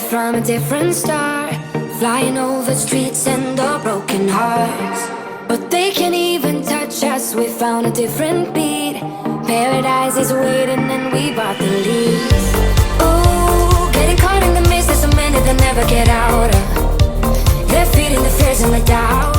from a different star, flying over streets and the broken hearts. But they can't even touch us, we found a different beat. Paradise is waiting and we bought the lead. Ooh, getting caught in the mist, there's so many that never get out of. They're feeding the fears and the doubts.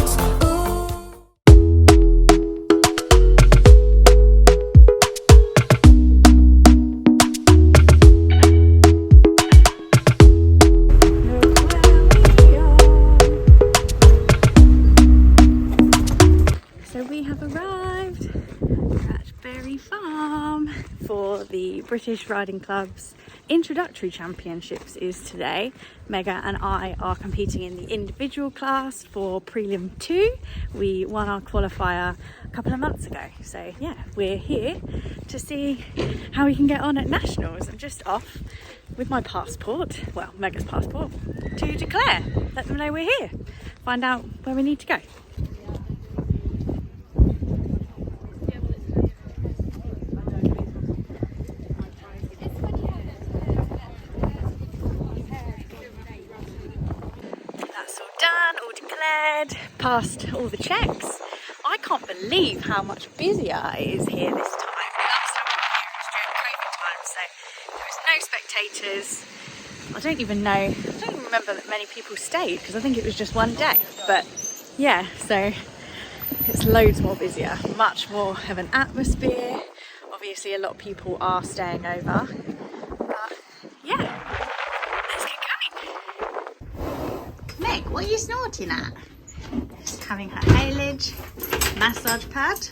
For the British Riding Club's introductory championships is today. Mega and I are competing in the individual class for prelim 2. We won our qualifier a couple of months ago, so yeah, we're here to see how we can get on at nationals. I'm just off with my passport, well, Mega's passport, to declare, let them know we're here, find out where we need to go. All declared, passed all the checks. I can't believe how much busier it is here this time. Last time we were here, it was during COVID time, so there was no spectators. I don't even remember that many people stayed because I think it was just one day. But yeah, so it's loads more busier, much more of an atmosphere. Obviously, a lot of people are staying over. But yeah. Meg, what are you snorting at? Just having her haylage massage pad.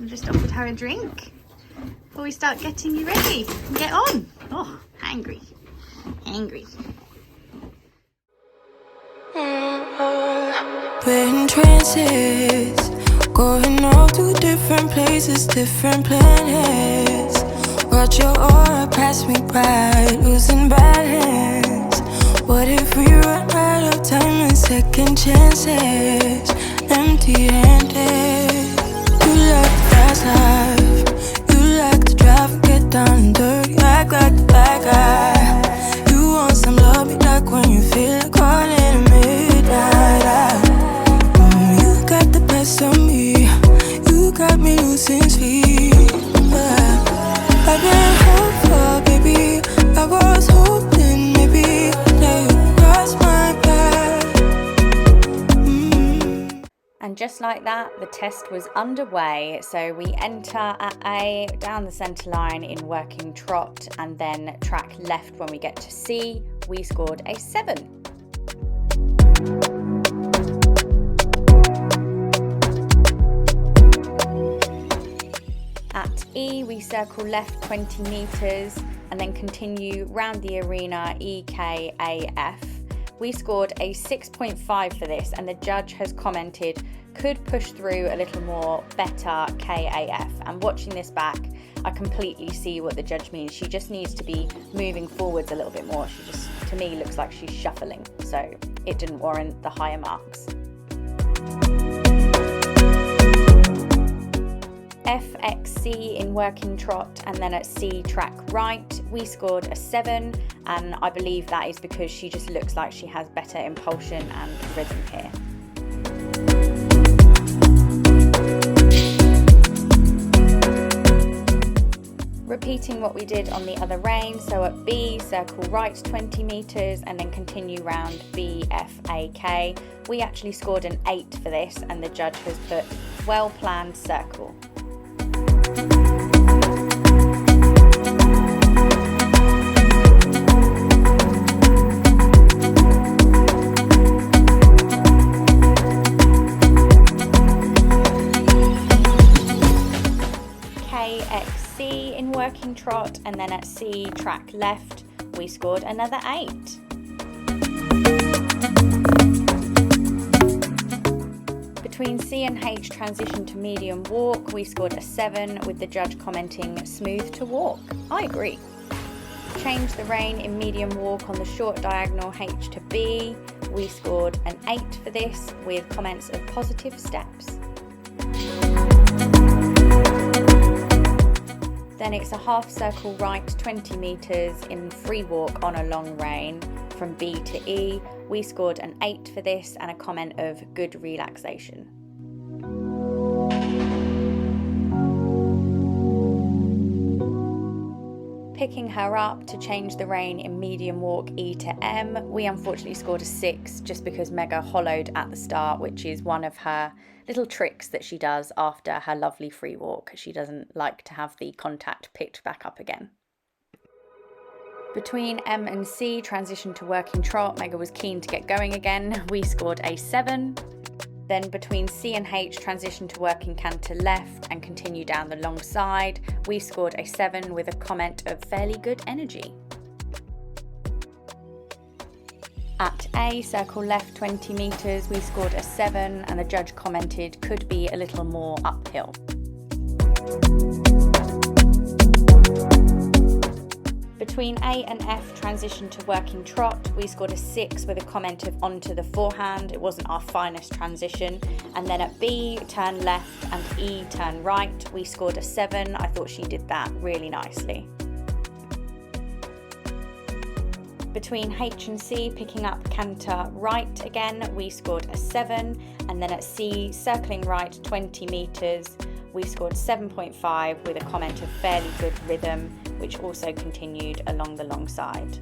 I just offered her a drink before we start getting you ready. Get on. Oh, hangry. We're in trances, going all to different places, different planets. Watch your aura pass me by, losing balance. What if we run out of time and second chances? Empty-handed. You like the fast life, you like to drive and get down and dirty, act like the bad guy. You want some love, be like when you feel like calling at midnight. You got the best of me, you got me losing sleep. I've been hopeful, baby, I was hoping maybe that you cross my path. And just like that, the test was underway. So we enter at A, down the centre line in working trot, and then track left when we get to C. We scored a 7. At E, we circle left 20 metres and then continue round the arena EKAF. We scored a 6.5 for this, and the judge has commented could push through a little more, better KAF. And watching this back, I completely see what the judge means. She just needs to be moving forwards a little bit more. She just, to me, looks like she's shuffling, so it didn't warrant the higher marks. FXC in working trot, and then at C track right we scored a 7, and I believe that is because she just looks like she has better impulsion and rhythm here. Repeating what we did on the other rein, so at B circle right 20 metres and then continue round BFAK. We actually scored an 8 for this, and the judge has put well planned circle. KXC in working trot, and then at C track left we scored another 8. Between C and H transition to medium walk, we scored a 7, with the judge commenting smooth to walk. I agree. Change the rein in medium walk on the short diagonal H to B. We scored an 8 for this, with comments of positive steps. Then it's a half circle right 20 metres in free walk on a long rein from B to E. We scored an 8 for this and a comment of good relaxation. Picking her up to change the rein in medium walk E to M, we unfortunately scored a 6 just because Mega hollowed at the start, which is one of her little tricks that she does after her lovely free walk. She doesn't like to have the contact picked back up again. Between M and C, transition to working trot, Mega was keen to get going again. We scored a 7. Then between C and H, transition to working canter left and continue down the long side. We scored a 7 with a comment of fairly good energy. At A, circle left 20 metres, we scored a 7 and the judge commented could be a little more uphill. Between A and F, transition to working trot, we scored a 6 with a comment of onto the forehand. It wasn't our finest transition. And then at B, turn left, and E, turn right, we scored a 7. I thought she did that really nicely. Between H and C, picking up canter right again, we scored a 7. And then at C, circling right 20 metres, we scored 7.5 with a comment of fairly good rhythm, which also continued along the long side.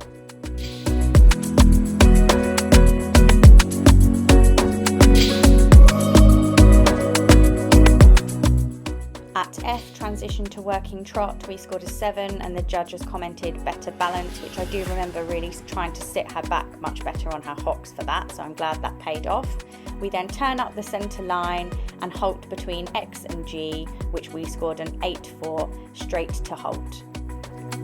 At F, transition to working trot, we scored a 7 and the judges commented better balance, which I do remember really trying to sit her back much better on her hocks for that, so I'm glad that paid off. We then turn up the centre line and halt between X and G, which we scored an 8 for, straight to halt.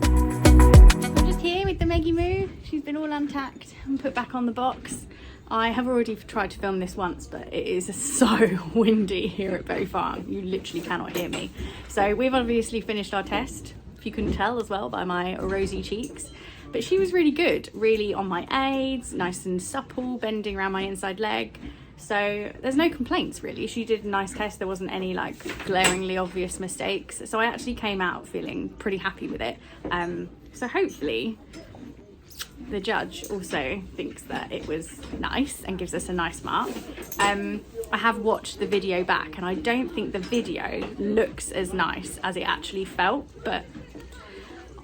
I'm just here with the Meggie Moo. She's been all untacked and put back on the box. I have already tried to film this once, but it is so windy here at Berry Farm. You literally cannot hear me. So we've obviously finished our test, if you couldn't tell as well by my rosy cheeks. But she was really good, really on my aids, nice and supple, bending around my inside leg. So there's no complaints really. She did a nice test. There wasn't any like glaringly obvious mistakes. So I actually came out feeling pretty happy with it. So hopefully the judge also thinks that it was nice and gives us a nice mark. I have watched the video back and I don't think the video looks as nice as it actually felt, but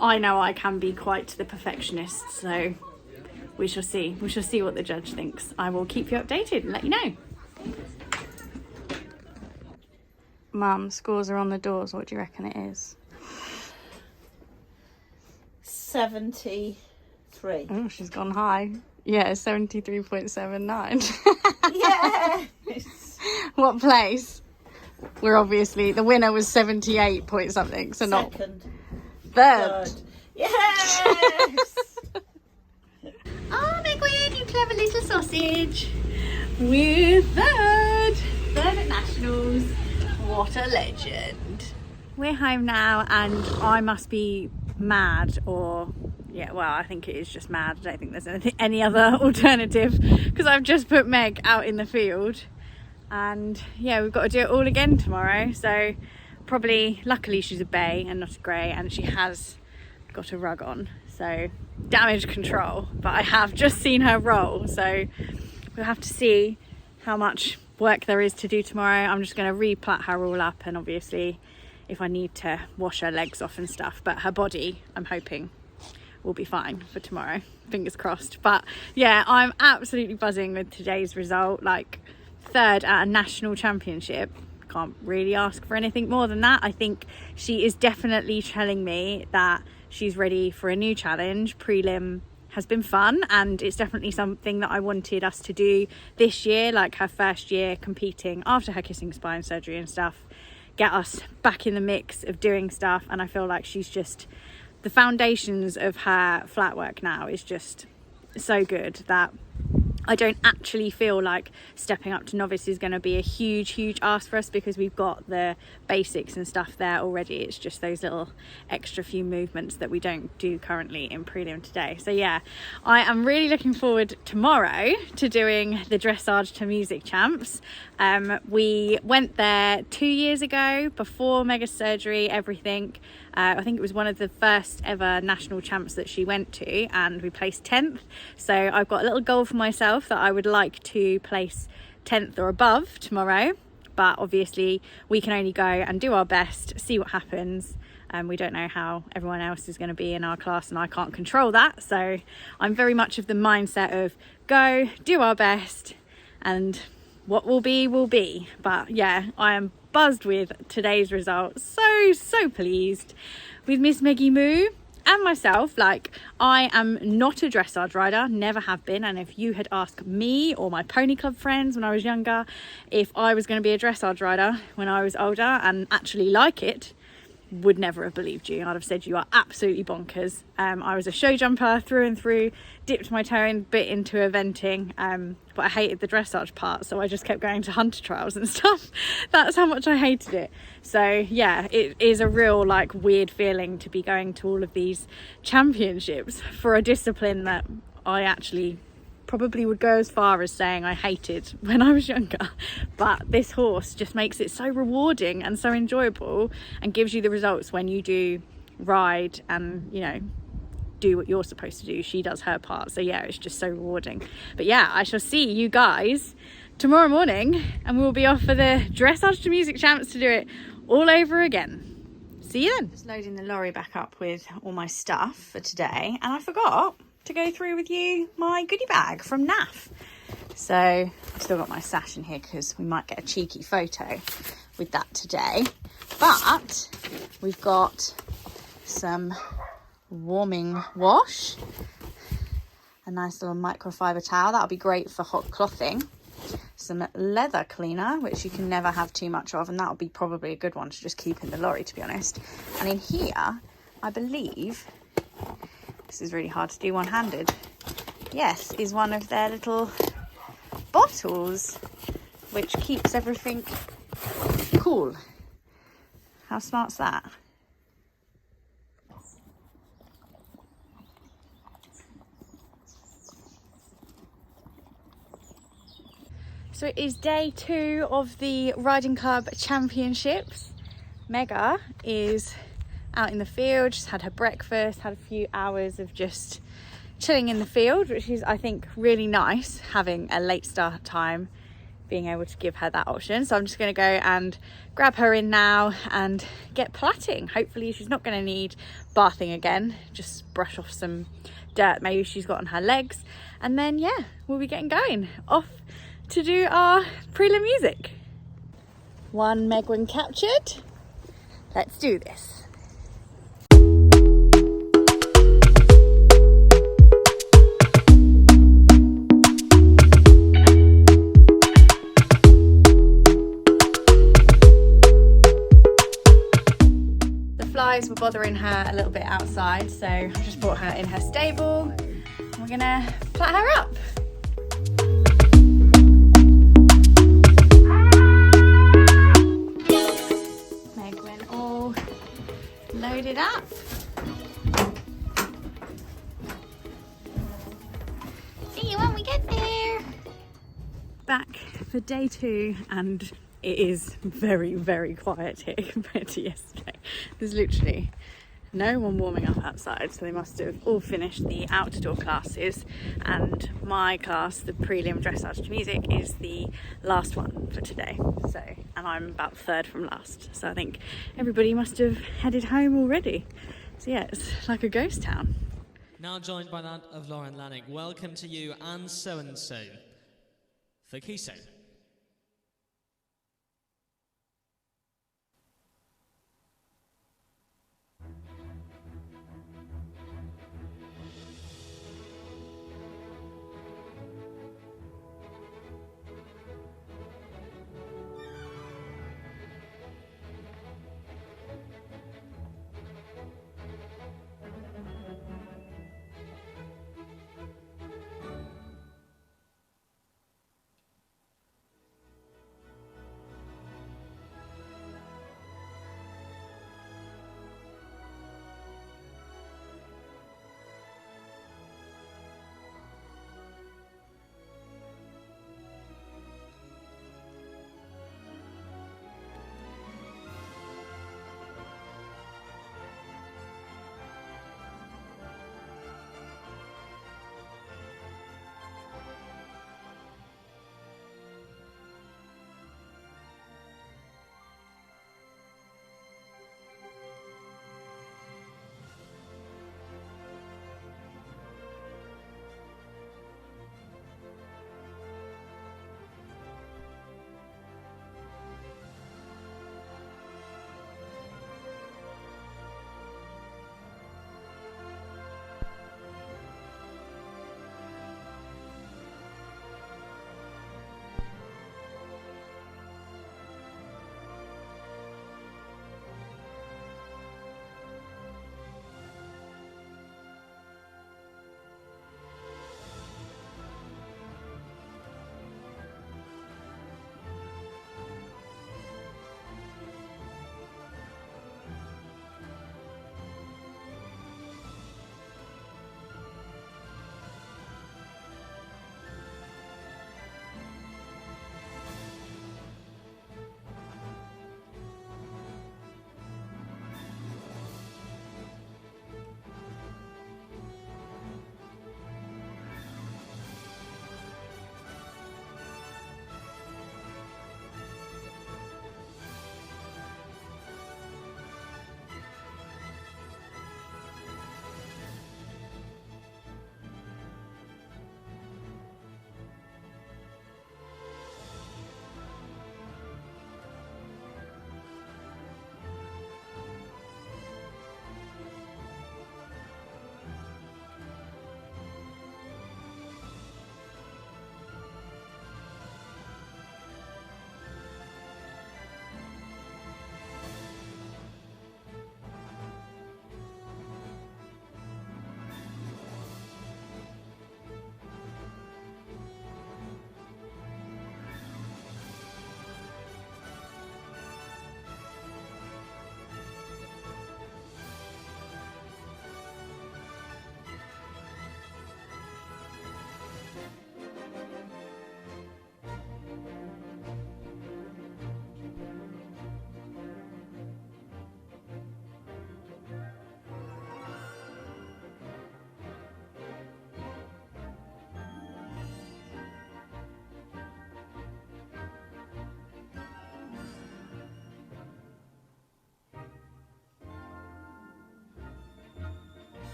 I know I can be quite the perfectionist, so we shall see. We shall see what the judge thinks. I will keep you updated and let you know. Mum, scores are on the doors. What do you reckon it is? 73. Oh, she's gone high. Yeah, 73.79. Yes. What place? We're obviously, the winner was 78 point something, so not Second. third. Yes. Oh, Megwin, you clever little sausage. We're third at Nationals. What a legend. We're home now and I must be mad or, yeah, well, I think it is just mad. I don't think there's any other alternative because I've just put Meg out in the field and yeah, we've got to do it all again tomorrow. So probably, luckily she's a bay and not a grey and she has got a rug on. So damage control, but I have just seen her roll, so we'll have to see how much work there is to do tomorrow. I'm just going to re-plait her all up and obviously if I need to wash her legs off and stuff, but her body I'm hoping will be fine for tomorrow, fingers crossed. But yeah, I'm absolutely buzzing with today's result, like third at a national championship. Can't really ask for anything more than that. I think she is definitely telling me that she's ready for a new challenge. Prelim has been fun and it's definitely something that I wanted us to do this year, like her first year competing after her kissing spine surgery and stuff, get us back in the mix of doing stuff. And I feel like she's just, the foundations of her flat work now is just so good that I don't actually feel like stepping up to novice is going to be a huge ask for us because we've got the basics and stuff there already. It's just those little extra few movements that we don't do currently in prelim today. So yeah, I am really looking forward tomorrow to doing the dressage to music champs. We went there 2 years ago before Mega's surgery, everything, I think it was one of the first ever national champs that she went to, and we placed 10th. So I've got a little goal for myself that I would like to place 10th or above tomorrow, but obviously we can only go and do our best, see what happens. We don't know how everyone else is going to be in our class, and I can't control that. So I'm very much of the mindset of go, do our best, and what will be will be. But yeah, I am buzzed with today's results. So pleased with Miss Meggie Moo and myself. Like, I am not a dressage rider, never have been, and if you had asked me or my pony club friends when I was younger if I was going to be a dressage rider when I was older and actually like it, would never have believed you. I'd have said you are absolutely bonkers. I was a show jumper through and through, dipped my toe in bit into eventing, but I hated the dressage part, so I just kept going to hunter trials and stuff. That's how much I hated it. So yeah, it is a real like weird feeling to be going to all of these championships for a discipline that I actually probably would go as far as saying I hated when I was younger. But this horse just makes it so rewarding and so enjoyable, and gives you the results when you do ride and, you know, do what you're supposed to do. She does her part, so yeah, it's just so rewarding. But yeah, I shall see you guys tomorrow morning, and we'll be off for the Dressage to Music Champs to do it all over again. See you then. Just loading the lorry back up with all my stuff for today, and I forgot to go through with you my goodie bag from NAF. So I've still got my sash in here because we might get a cheeky photo with that today. But we've got some warming wash, a nice little microfiber towel, that'll be great for hot clothing, some leather cleaner, which you can never have too much of, and that'll be probably a good one to just keep in the lorry, to be honest. And in here, I believe, this is really hard to do one-handed, yes, is one of their little bottles, which keeps everything cool. How smart's that? So it is day 2 of the Riding Club Championships. Mega is out in the field, just had her breakfast, had a few hours of just chilling in the field, which is, I think, really nice, having a late start time, being able to give her that option. So I'm just going to go and grab her in now and get plaiting. Hopefully she's not going to need bathing again, just brush off some dirt maybe she's got on her legs, and then yeah, we'll be getting going off to do our prelim music. One Megwin captured. Let's do this. The flies were bothering her a little bit outside, so I just brought her in her stable and we're gonna plait her up. Loaded up. See you when we get there. Back for day 2, and it is very, very quiet here compared to yesterday. There's literally no one warming up outside, so they must have all finished the outdoor classes, and my class, the prelim dressage to music, is the last one for today. So, and I'm about 3rd from last, so I think everybody must have headed home already. So yeah, it's like a ghost town. Now joined by that of Lauren Lanning. Welcome to you and so for Kiso.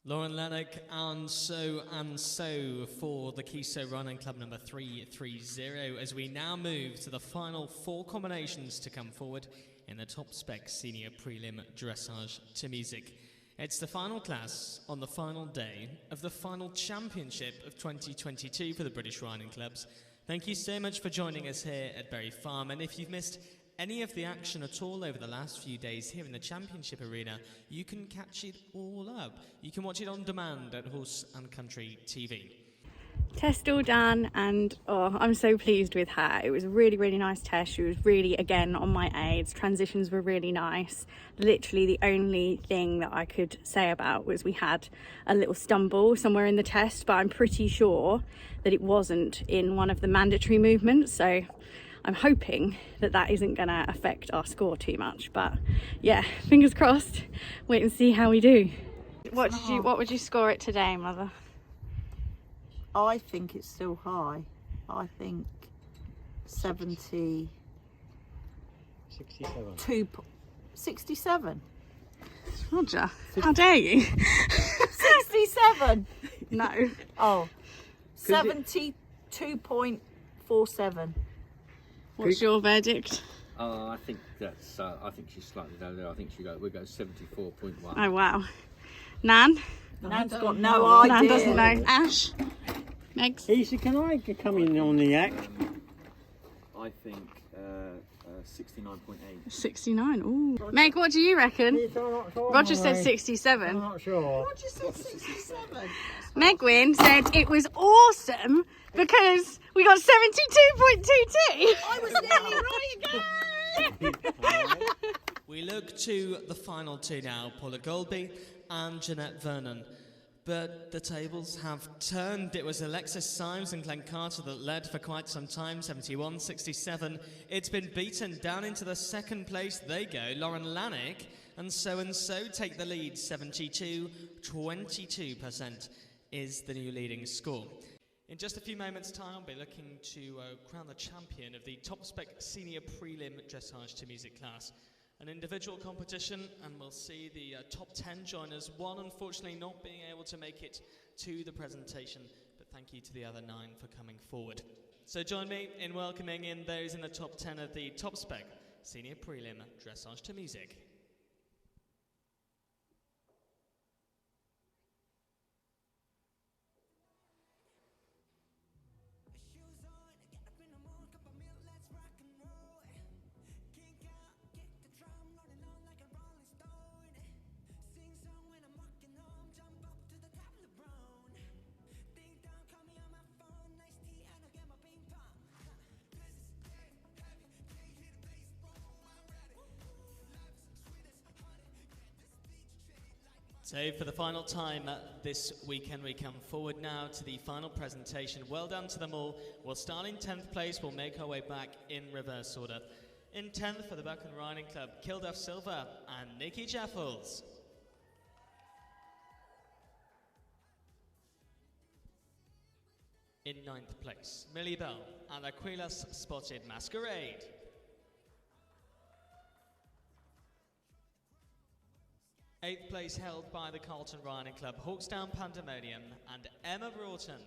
Lauren Lennox and so for the Kiso Running Club number 330 as we now move to the final 4 combinations to come forward in the top spec senior prelim dressage to music. It's the final class on the final day of the final championship of 2022 for the British Riding Clubs. Thank you so much for joining us here at Bury Farm, and if you've missed any of the action at all over the last few days here in the championship arena, you can catch it all up. You can watch it on demand at Horse and Country TV. Test all done, and I'm so pleased with her. It was a really, really nice test. She was really, again, on my aids. Transitions were really nice. Literally the only thing that I could say about was we had a little stumble somewhere in the test, but I'm pretty sure that it wasn't in one of the mandatory movements, so I'm hoping that that isn't going to affect our score too much. But yeah, fingers crossed. Wait and see how we do. What would you score it today, Mother? I think it's still high. I think 67. 67. Roger, how dare you? 67. No. Oh, 72.47. What's your verdict? I think that's. I think she's slightly down there. I think we'll go 74.1. Oh wow. Nan? Nan's got no idea. Nan doesn't know. Ash? Megs? Easy, can I come in on the act? I think 69.8. 69, ooh. Meg, what do you reckon? Roger said 67. I'm not sure. Roger said 67. Megwin said it was awesome because we got 72.22. I was nearly right again. We look to the final 2 now, Paula Goldby and Jeanette Vernon. But the tables have turned. It was Alexis Symes and Glenn Carter that led for quite some time, 71-67. It's been beaten down into the second place. They go. Lauren Lannick and so take the lead. 22% is the new leading score. In just a few moments' time, I'll be looking to crown the champion of the top spec senior prelim dressage to music class. An individual competition, and we'll see the top 10 joiners. One, unfortunately, not being able to make it to the presentation, but thank you to the other 9 for coming forward. So join me in welcoming in those in the top 10 of the top spec senior prelim dressage to music. So for the final time this weekend, we come forward now to the final presentation. Well done to them all. We'll start in 10th place. We'll make our way back in reverse order. In 10th for the Buchan Riding Club, Kilduff Silver and Nikki Jeffels. In 9th place, Millie Bell and Aquilas Spotted Masquerade. Eighth place held by the Carlton Riding Club, Hawksdown Pandemonium and Emma Broughton.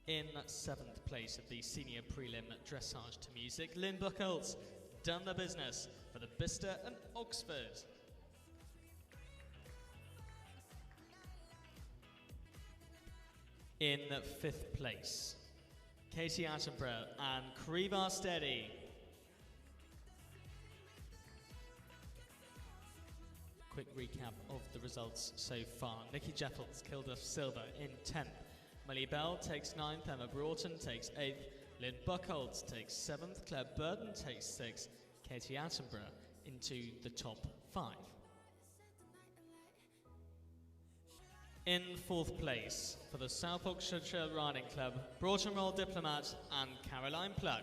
In 7th place of the senior prelim dressage to music, Lynn Buchholz, Done the Business for the Bicester and Oxford. In 5th place, Katie Attenborough and Crevar Steady. Quick recap of the results so far. Nikki Jeffels, Kilduff Silver in 10th. Millie Bell takes 9th, Emma Broughton takes 8th, Lynn Buchholz takes 7th, Claire Burton takes 6th, Katie Attenborough into the top 5. In 4th place for the South Oxfordshire Riding Club, Broughton Royal Diplomat and Caroline Plug.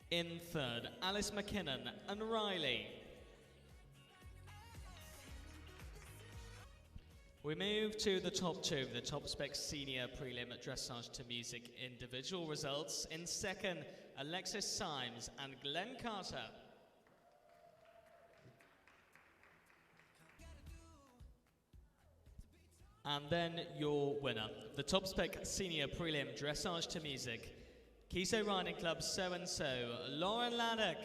In 3rd, Alice McKinnon and Riley. We move to the top two, the top spec senior prelim dressage to music individual results. In second, Alexis Symes and Glenn Carter. And then your winner, the top spec senior prelim dressage to music, Kiso Riding Club So-and-So, Lauren Laddock.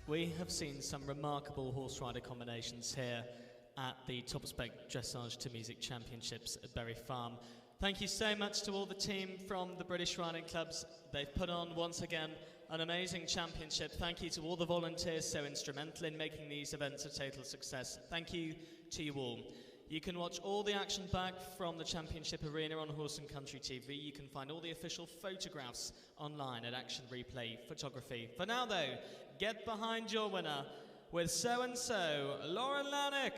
We have seen some remarkable horse rider combinations here at the Top Spec Dressage to Music Championships at Berry Farm. Thank you so much to all the team from the British Riding Clubs. They've put on, once again, an amazing championship. Thank you to all the volunteers so instrumental in making these events a total success. Thank you to you all. You can watch all the action back from the championship arena on Horse and Country TV. You can find all the official photographs online at Action Replay Photography. For now though, get behind your winner with So-and-So, Lauren Laddock.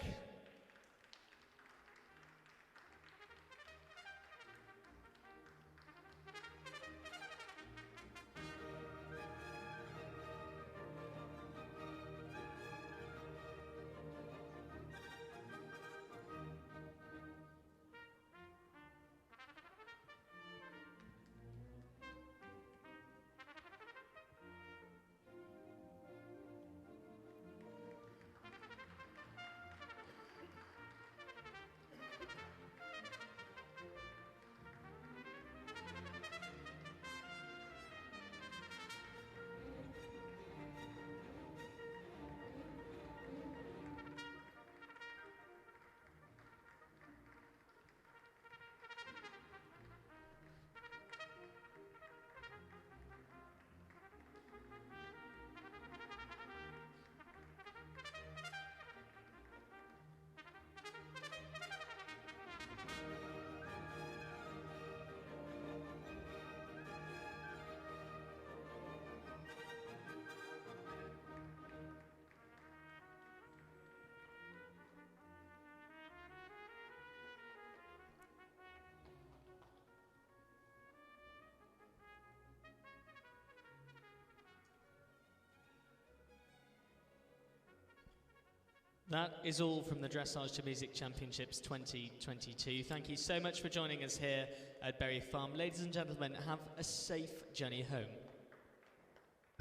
That is all from the Dressage to Music Championships 2022. Thank you so much for joining us here at Berry Farm. Ladies and gentlemen, have a safe journey home.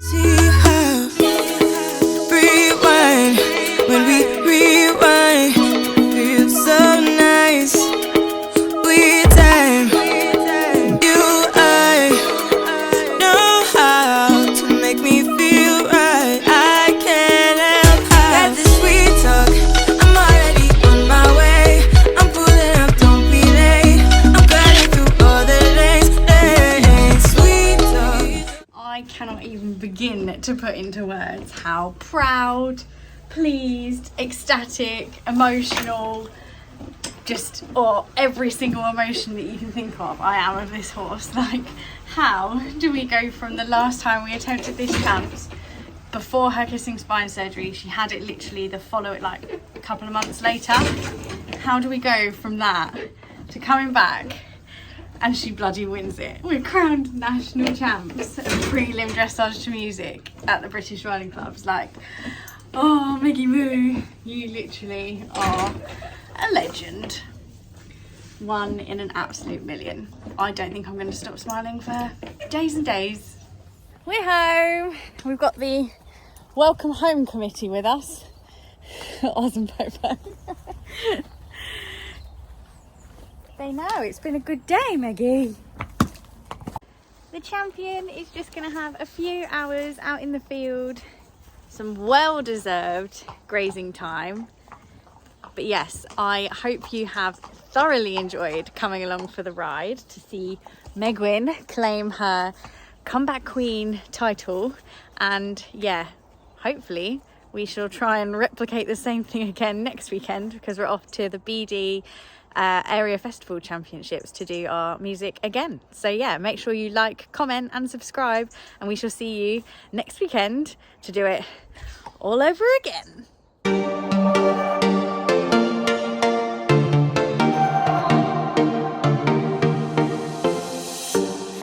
See how rewind when we rewind, feels so nice. We time, you I know how to make me feel right. I can't help how this sweet talk. I'm already on my way. I'm pulling up, don't be late. I'm cutting through all the lanes, sweet talk. I cannot even begin to put into words how proud, pleased, ecstatic, emotional, just every single emotion that you can think of I am of this horse. Like, how do we go from the last time we attempted this champs before her kissing spine surgery? She had it literally like a couple of months later. How do we go from that to coming back and she bloody wins it? We're crowned national champs of prelim dressage to music at the British Riding Clubs. Like, oh, Meggie Moo, you literally are a legend. One in an absolute million. I don't think I'm going to stop smiling for days and days. We're home. We've got the welcome home committee with us. Oz and Popo. They know it's been a good day, Maggie. The champion is just going to have a few hours out in the field. Some well-deserved grazing time. But yes, I hope you have thoroughly enjoyed coming along for the ride to see Megwin claim her comeback queen title. And yeah, hopefully we shall try and replicate the same thing again next weekend, because we're off to the BD Area Festival Championships to do our music again. So yeah, make sure you like, comment and subscribe, and we shall see you next weekend to do it all over again. Bye.